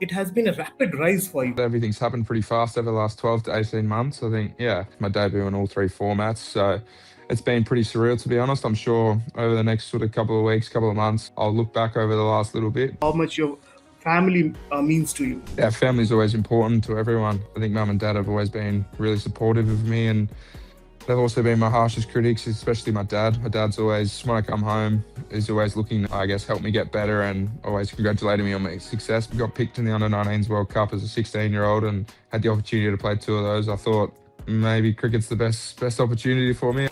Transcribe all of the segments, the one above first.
it has been a rapid rise for you. Everything's happened pretty fast over the last 12 to 18 months. I think, yeah, my debut in all three formats. So it's been pretty surreal, to be honest. I'm sure over the next sort of couple of weeks, couple of months, I'll look back over the last little bit. How much your family means to you. Yeah, family's always important to everyone. I think mum and dad have always been really supportive of me, and they've also been my harshest critics, especially my dad. My dad's always, when I come home, he's always looking, I guess, help me get better and always congratulating me on my success. We got picked in the Under-19s World Cup as a 16-year-old and had the opportunity to play two of those. I thought maybe cricket's the best opportunity for me.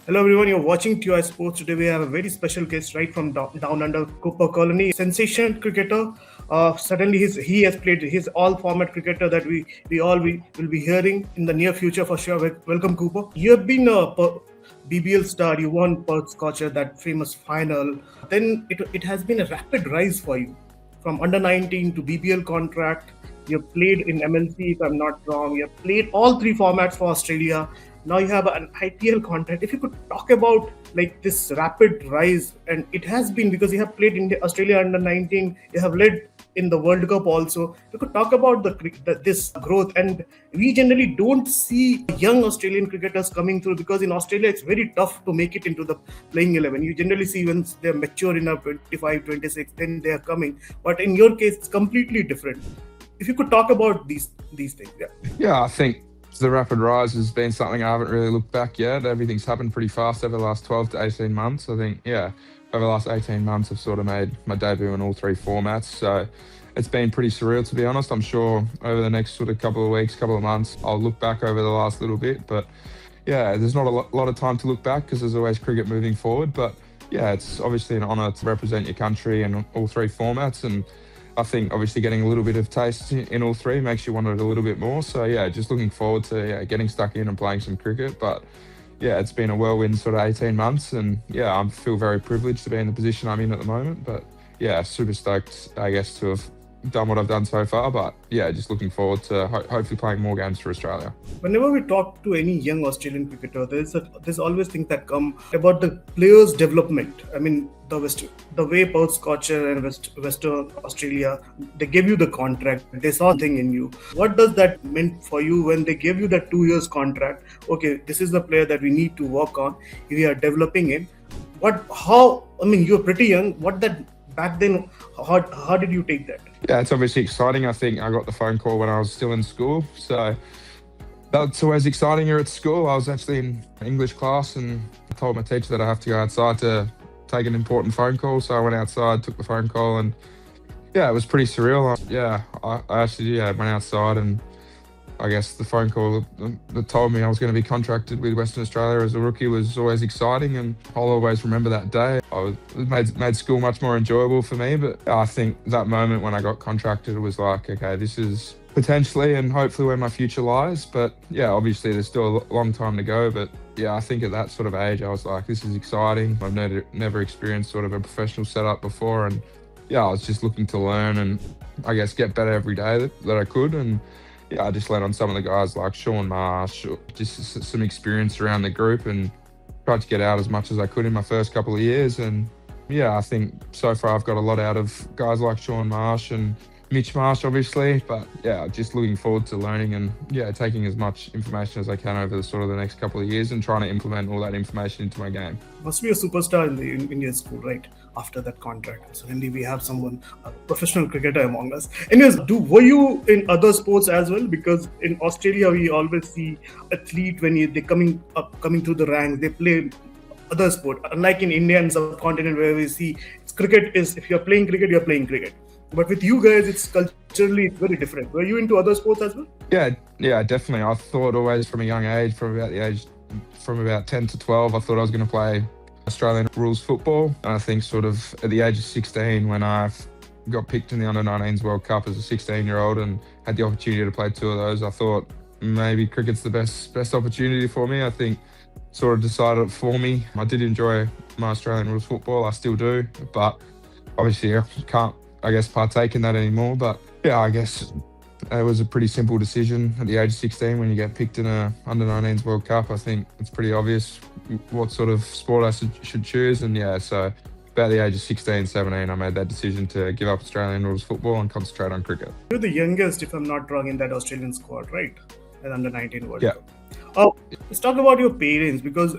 Hello everyone, you're watching TI Sports. Today we have a very special guest right from down under, Cooper Connolly, sensation cricketer. Suddenly he has played his all format cricketer that we all will be hearing in the near future for sure. Welcome Cooper. You have been a BBL star, you won Perth Scorcher, that famous final. Then it has been a rapid rise for you from under 19 to BBL contract. You have played in MLC, if I'm not wrong. You have played all three formats for Australia. Now you have an IPL contract. If you could talk about like this rapid rise, and it has been because you have played in the Australia under 19, you have led in the World Cup also. You could talk about this growth, and we generally don't see young Australian cricketers coming through because in Australia it's very tough to make it into the playing 11. You generally see once they're mature enough, 25, 26, then they are coming. But in your case, it's completely different. If you could talk about these things, yeah. Yeah, I think the rapid rise has been something I haven't really looked back yet. Everything's happened pretty fast over the last 12 to 18 months. I think, yeah, over the last 18 months, I've sort of made my debut in all three formats. So it's been pretty surreal, to be honest. I'm sure over the next sort of couple of weeks, couple of months, I'll look back over the last little bit. But yeah, there's not a lot of time to look back because there's always cricket moving forward. But yeah, it's obviously an honour to represent your country in all three formats. And I think obviously getting a little bit of taste in all three makes you want it a little bit more. So yeah, just looking forward to getting stuck in and playing some cricket. But yeah, it's been a whirlwind sort of 18 months, and yeah, I feel very privileged to be in the position I'm in at the moment. But yeah, super stoked, I guess, to have done what I've done so far. But yeah, just looking forward to hopefully playing more games for Australia. Whenever we talk to any young Australian cricketer, there's always things that come about the players' development. I mean, the way Perth Scorcher and Western Australia, they gave you the contract, they saw something in you. What does that mean for you when they gave you that 2 years contract? Okay, this is the player that we need to work on. We are developing him. You're pretty young. Back then, how did you take that? Yeah, it's obviously exciting. I think I got the phone call when I was still in school. So that's always exciting here at school. I was actually in English class and I told my teacher that I have to go outside to take an important phone call. So I went outside, took the phone call, and yeah, it was pretty surreal. I actually went outside, and I guess the phone call that told me I was going to be contracted with Western Australia as a rookie was always exciting, and I'll always remember that day. It made school much more enjoyable for me, but I think that moment when I got contracted, it was like, okay, this is potentially and hopefully where my future lies. But yeah, obviously there's still a long time to go, but yeah, I think at that sort of age, I was like, this is exciting. I've never experienced sort of a professional setup before, and yeah, I was just looking to learn and I guess get better every day that I could. And yeah, I just leaned on some of the guys like Sean Marsh, just some experience around the group, and tried to get out as much as I could in my first couple of years. And yeah, I think so far I've got a lot out of guys like Sean Marsh and Mitch Marsh, obviously. But yeah, just looking forward to learning and yeah, taking as much information as I can over the next couple of years and trying to implement all that information into my game. Must be a superstar in the Indian school, right? After that contract, suddenly we have someone, a professional cricketer among us. Anyways, were you in other sports as well? Because in Australia, we always see athlete when they coming through the ranks, they play other sport. Unlike in India and subcontinent where we see cricket is, if you're playing cricket, you're playing cricket. But with you guys, it's culturally very different. Were you into other sports as well? Yeah, definitely. I thought always from a young age, from about 10 to 12, I thought I was going to play Australian rules football. And I think sort of at the age of 16, when I got picked in the Under-19s World Cup as a 16-year-old and had the opportunity to play two of those, I thought maybe cricket's the best opportunity for me. I think sort of decided it for me. I did enjoy my Australian rules football. I still do, but obviously I can't, I guess, partake in that anymore. But yeah, I guess it was a pretty simple decision at the age of 16 when you get picked in a Under-19s World Cup. I think it's pretty obvious what sort of sport I should choose. And yeah, so about the age of 16, 17, I made that decision to give up Australian rules football and concentrate on cricket. You're the youngest, if I'm not wrong, in that Australian squad, right? At under 19 World Yeah. Cup. Let's talk about your parents, because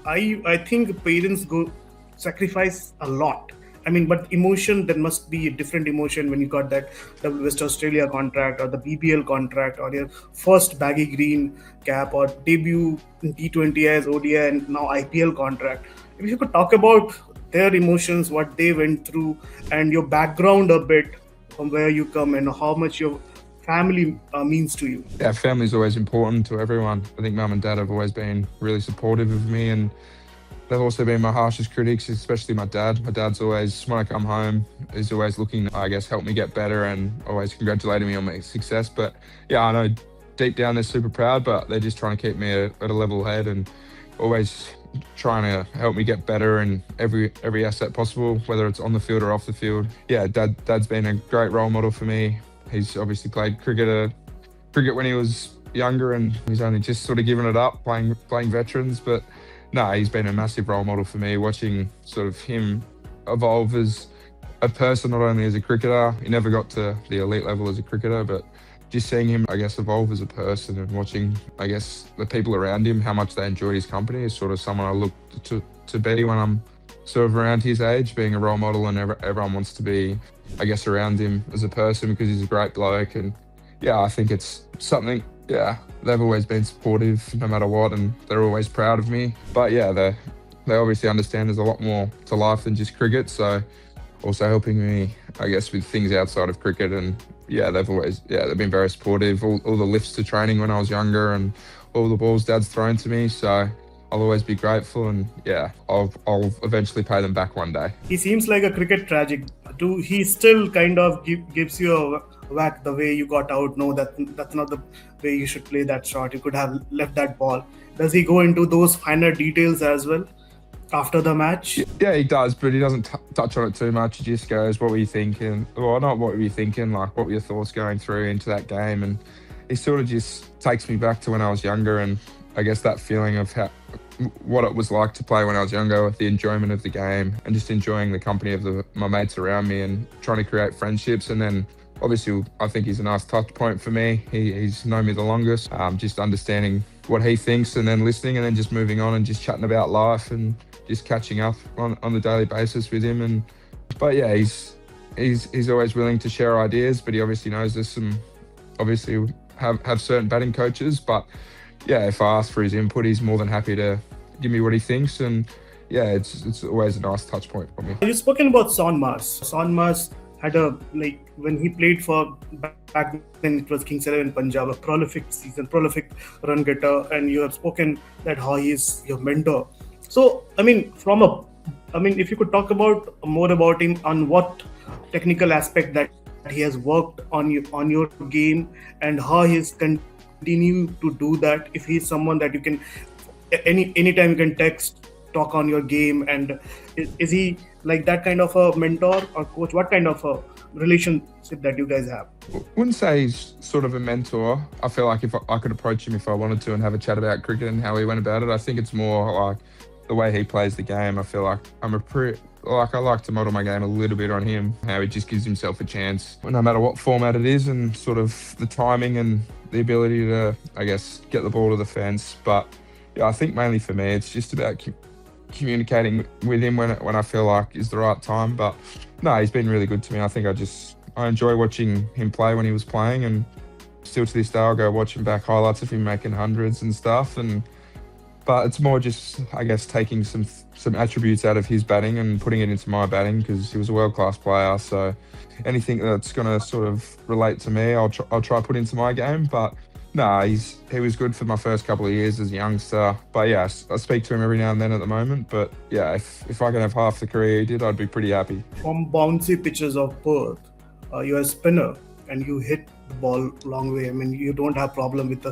I think parents go sacrifice a lot. I mean, but emotion, there must be a different emotion when you got that West Australia contract or the BBL contract or your first baggy green cap or debut in T20 as ODI and now IPL contract. If you could talk about their emotions, what they went through, and your background a bit from where you come and how much your family means to you. Yeah, family's always important to everyone. I think mum and dad have always been really supportive of me, and they've also been my harshest critics, especially my dad. My dad's always, when I come home, he's always looking to, I guess, help me get better and always congratulating me on my success. But yeah, I know deep down they're super proud, but they're just trying to keep me at a level head and always trying to help me get better in every asset possible, whether it's on the field or off the field. Yeah, dad's been a great role model for me. He's obviously played cricket when he was younger, and he's only just sort of given it up playing veterans. But no, he's been a massive role model for me, watching sort of him evolve as a person, not only as a cricketer. He never got to the elite level as a cricketer, but just seeing him, I guess, evolve as a person and watching, I guess, the people around him, how much they enjoyed his company, is sort of someone I look to be when I'm sort of around his age, being a role model, and everyone wants to be, I guess, around him as a person because he's a great bloke. And yeah, I think it's something, yeah, they've always been supportive no matter what, and they're always proud of me. But yeah, they obviously understand there's a lot more to life than just cricket, so also helping me, I guess, with things outside of cricket. And yeah, they've been very supportive. All the lifts to training when I was younger and all the balls dad's thrown to me, so I'll always be grateful, and yeah, I'll eventually pay them back one day. He seems like a cricket tragic. He still kind of gives you a whack the way you got out? No, that's not the way you should play that shot. You could have left that ball. Does he go into those finer details as well after the match? Yeah, he does, but he doesn't touch on it too much. He just goes, "What were you thinking?" Well, not what were you thinking, like what were your thoughts going through into that game? And he sort of just takes me back to when I was younger, and I guess that feeling of what it was like to play when I was younger, with the enjoyment of the game and just enjoying the company of my mates around me and trying to create friendships. And then obviously I think he's a nice touch point for me. He's known me the longest, just understanding what he thinks and then listening and then just moving on and just chatting about life and just catching up on the daily basis with him. But yeah, he's always willing to share ideas, but he obviously knows there's some, obviously have certain batting coaches, but yeah, if I ask for his input, he's more than happy to give me what he thinks. And yeah, it's always a nice touch point for me. You've spoken about Son Mars. Son Mars had when he played for, back then it was Kings 11 Punjab, a prolific season, prolific run getter, and you have spoken that how he is your mentor. So, I mean, if you could talk about more about him, on what technical aspect that he has worked on your game, and how he's continue to do that. If he's someone that you can anytime you can text, talk on your game, and is he like that kind of a mentor or coach? What kind of a relationship that you guys have? Wouldn't say he's sort of a mentor. I feel like if I could approach him if I wanted to and have a chat about cricket and how he went about it. I think it's more like the way he plays the game. I feel like I like to model my game a little bit on him, how he just gives himself a chance no matter what format it is, and sort of the timing and the ability to, I guess, get the ball to the fence. But yeah, I think mainly for me, it's just about communicating with him when I feel like is the right time. But no, he's been really good to me. I think I enjoy watching him play when he was playing, and still to this day I'll go watching back highlights of him making hundreds and stuff. But it's more just, I guess, taking some attributes out of his batting and putting it into my batting, because he was a world-class player. So anything that's going to sort of relate to me, I'll try put into my game. But no, he was good for my first couple of years as a youngster. But yeah, I speak to him every now and then at the moment. But yeah, if I can have half the career he did, I'd be pretty happy. From bouncy pitches of Perth, you're a spinner and you hit the ball long way. I mean, you don't have problem with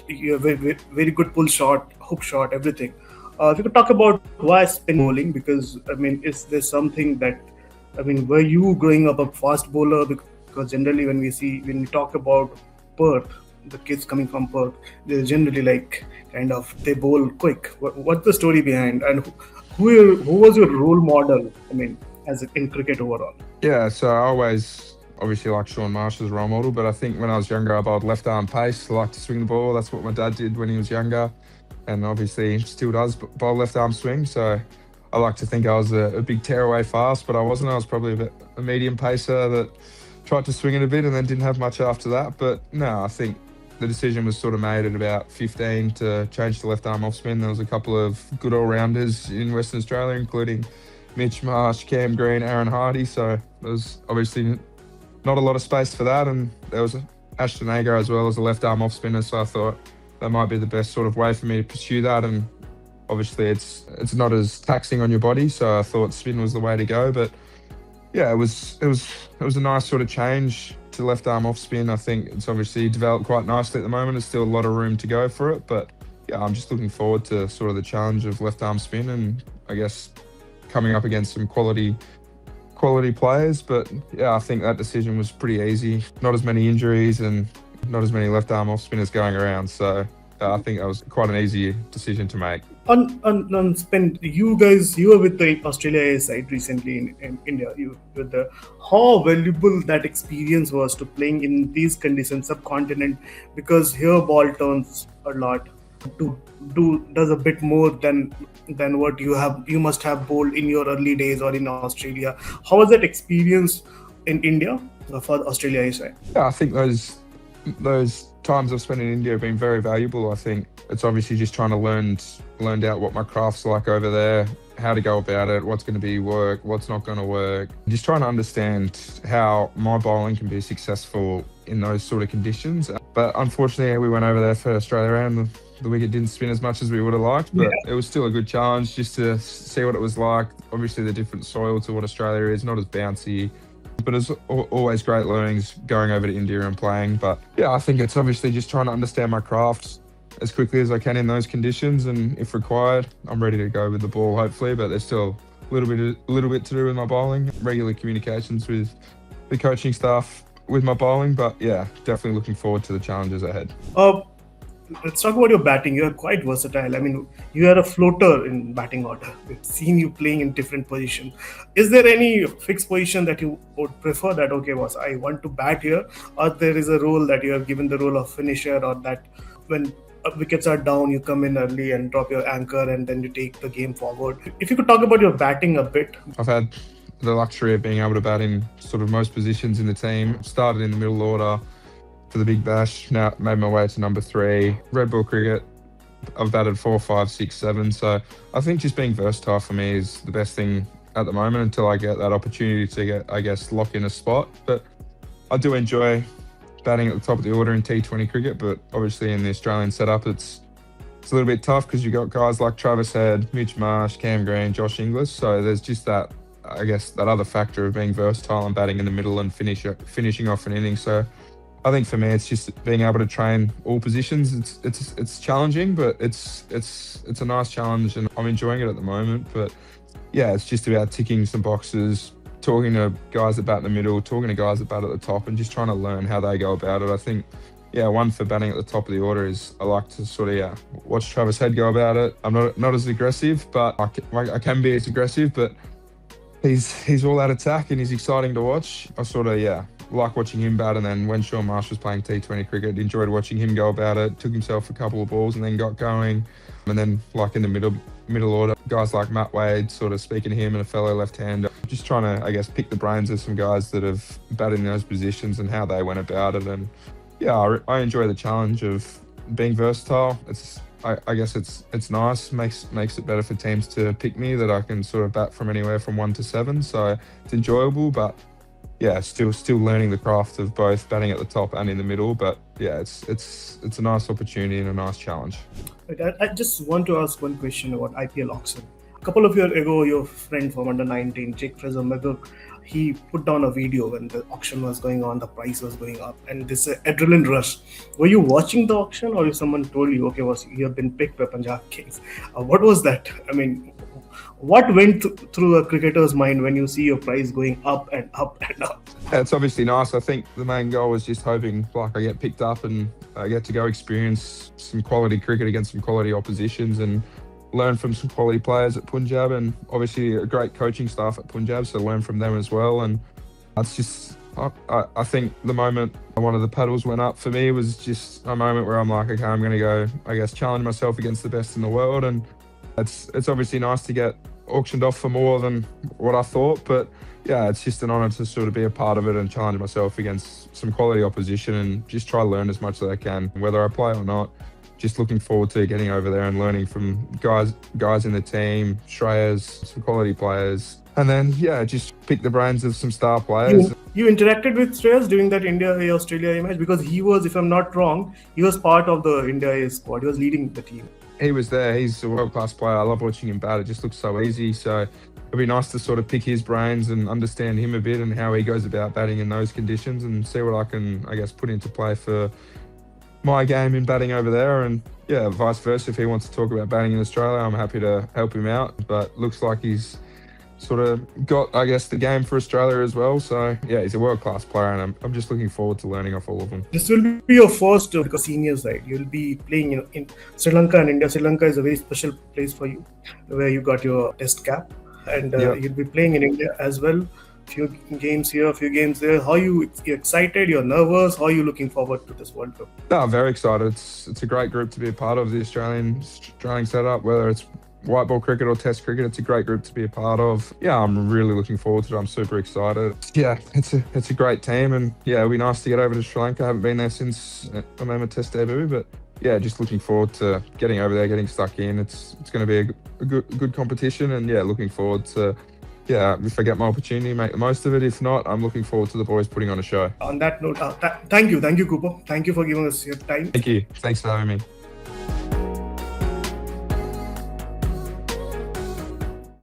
you have very good pull shot, hook shot, everything. If you could talk about why spin bowling, because I mean, is there something that, I mean, were you growing up a fast bowler? Because generally when we talk about Perth, the kids coming from Perth, they're generally like they bowl quick. What's the story behind, and who was your role model? I mean, as in cricket overall. Yeah, so I always obviously like Sean Marsh as a role model, but I think when I was younger, I bowled left arm pace. I like to swing the ball. That's what my dad did when he was younger, and obviously still does bowl left arm swing. So I like to think I was a big tearaway fast, but I wasn't. I was probably a medium pacer that tried to swing it a bit and then didn't have much after that. But no, I think the decision was sort of made at about 15 to change to left arm off spin. There was a couple of good all rounders in Western Australia, including Mitch Marsh, Cam Green, Aaron Hardy. So there was obviously not a lot of space for that. And there was Ashton Agar as well as a left arm off spinner. So I thought that might be the best sort of way for me to pursue that. And obviously it's not as taxing on your body. So I thought spin was the way to go. But yeah, it was a nice sort of change to left arm off spin. I think it's obviously developed quite nicely at the moment. There's still a lot of room to go for it. But yeah, I'm just looking forward to sort of the challenge of left arm spin and I guess coming up against some quality players. But yeah, I think that decision was pretty easy. Not as many injuries and not as many left arm off spinners going around. So I think that was quite an easy decision to make. On spin, you were with the Australia A side recently in India. You with the how valuable that experience was to playing in these conditions, subcontinent, because here ball turns a lot. Does a bit more than what you must have bowled in your early days or in Australia. How was that experience in India for the Australia A side? Yeah, I think those times I've spent in India have been very valuable. I think it's obviously just trying to learned out what my craft's like over there, how to go about it, what's going to be work, what's not going to work. Just trying to understand how my bowling can be successful in those sort of conditions. But unfortunately, we went over there for Australia and the wicket didn't spin as much as we would have liked, but it was still a good challenge just to see what it was like. Obviously, the different soil to what Australia is, not as bouncy, but it's always great learnings going over to India and playing. But yeah, I think it's obviously just trying to understand my craft as quickly as I can in those conditions, and if required, I'm ready to go with the ball, hopefully. But there's still a little bit to do with my bowling, regular communications with the coaching staff with my bowling. But yeah, definitely looking forward to the challenges ahead. Let's talk about your batting. You're quite versatile. I mean, you are a floater in batting order. We've seen you playing in different positions. Is there any fixed position that you would prefer that, okay, boss, I want to bat here, or there is a role that you are given the role of finisher, or that when wickets are down, you come in early and drop your anchor and then you take the game forward? If you could talk about your batting a bit. I've had the luxury of being able to bat in sort of most positions in the team. Started in the middle order for the Big Bash. Now made my way to number 3. Red Ball cricket, I've batted 4, 5, 6, 7. So I think just being versatile for me is the best thing at the moment until I get that opportunity to get, I guess, lock in a spot. But I do enjoy batting at the top of the order in T20 cricket, but obviously in the Australian setup, it's a little bit tough because you've got guys like Travis Head, Mitch Marsh, Cam Green, Josh Inglis. So there's just that, I guess, that other factor of being versatile and batting in the middle and finishing off an inning. So I think for me, it's just being able to train all positions. It's challenging, but it's a nice challenge, and I'm enjoying it at the moment. But yeah, it's just about ticking some boxes, talking to guys that bat in the middle, talking to guys that bat at the top, and just trying to learn how they go about it. I think, yeah, one for batting at the top of the order is I like to sort of watch Travis Head go about it. I'm not as aggressive, but I can be as aggressive. But he's all out attack and he's exciting to watch. I sort of like watching him bat. And then when Sean Marsh was playing T20 cricket, enjoyed watching him go about it. Took himself a couple of balls and then got going. And then like in the middle order, guys like Matt Wade, sort of speaking to him and a fellow left-hander, just trying to, I guess, pick the brains of some guys that have batted in those positions and how they went about it. And yeah, I enjoy the challenge of being versatile. I guess it's nice, makes it better for teams to pick me, that I can sort of bat from anywhere from 1 to 7. So it's enjoyable, but yeah, still learning the craft of both batting at the top and in the middle. But yeah, it's a nice opportunity and a nice challenge. I just want to ask one question about IPL auction. A couple of years ago, your friend from under 19, Jake Fraser McGurk, he put down a video when the auction was going on, the price was going up, and this adrenaline rush. Were you watching the auction, or if someone told you, okay, you have been picked by Punjab Kings? What was that? I mean, what went through a cricketer's mind when you see your price going up and up and up? Yeah, it's obviously nice. I think the main goal was just hoping like I get picked up and I get to go experience some quality cricket against some quality oppositions. And learn from some quality players at Punjab, and obviously a great coaching staff at Punjab, so learn from them as well. And that's just, I think the moment one of the pedals went up for me was just a moment where I'm like, okay, I'm going to go, I guess, challenge myself against the best in the world. And it's obviously nice to get auctioned off for more than what I thought, but yeah, it's just an honour to sort of be a part of it and challenge myself against some quality opposition and just try to learn as much as I can, whether I play or not. Just looking forward to getting over there and learning from guys in the team, Shreyas, some quality players, and then yeah, just pick the brains of some star players. You interacted with Shreyas during that India Australia match, because he was, if I'm not wrong, he was part of the India squad. He was leading the team. He was there. He's a world-class player. I love watching him bat. It just looks so easy. So it'd be nice to sort of pick his brains and understand him a bit and how he goes about batting in those conditions, and see what I can, I guess, put into play for my game in batting over there. And yeah, vice versa. If he wants to talk about batting in Australia, I'm happy to help him out. But looks like he's sort of got, I guess, the game for Australia as well. So yeah, he's a world-class player, and I'm just looking forward to learning off all of them. This will be your first senior side. You'll be playing in Sri Lanka and India. Sri Lanka is a very special place for you, where you got your test cap, and you'll be playing in India as well. Few games here, a few games there. How you excited? You're nervous? How are you looking forward to this World Cup? No, I'm very excited. It's a great group to be a part of, the Australian setup, whether it's white ball cricket or test cricket. It's a great group to be a part of. Yeah, I'm really looking forward to it. I'm super excited. Yeah, it's a great team, and yeah, it'll be nice to get over to Sri Lanka. I haven't been there since I made my test debut, but yeah, just looking forward to getting over there, getting stuck in. It's going to be a good competition, and yeah, looking forward to, yeah, if I get my opportunity, make the most of it. If not, I'm looking forward to the boys putting on a show. On that note, thank you, Cooper. Thank you for giving us your time. Thank you. Thanks for having me.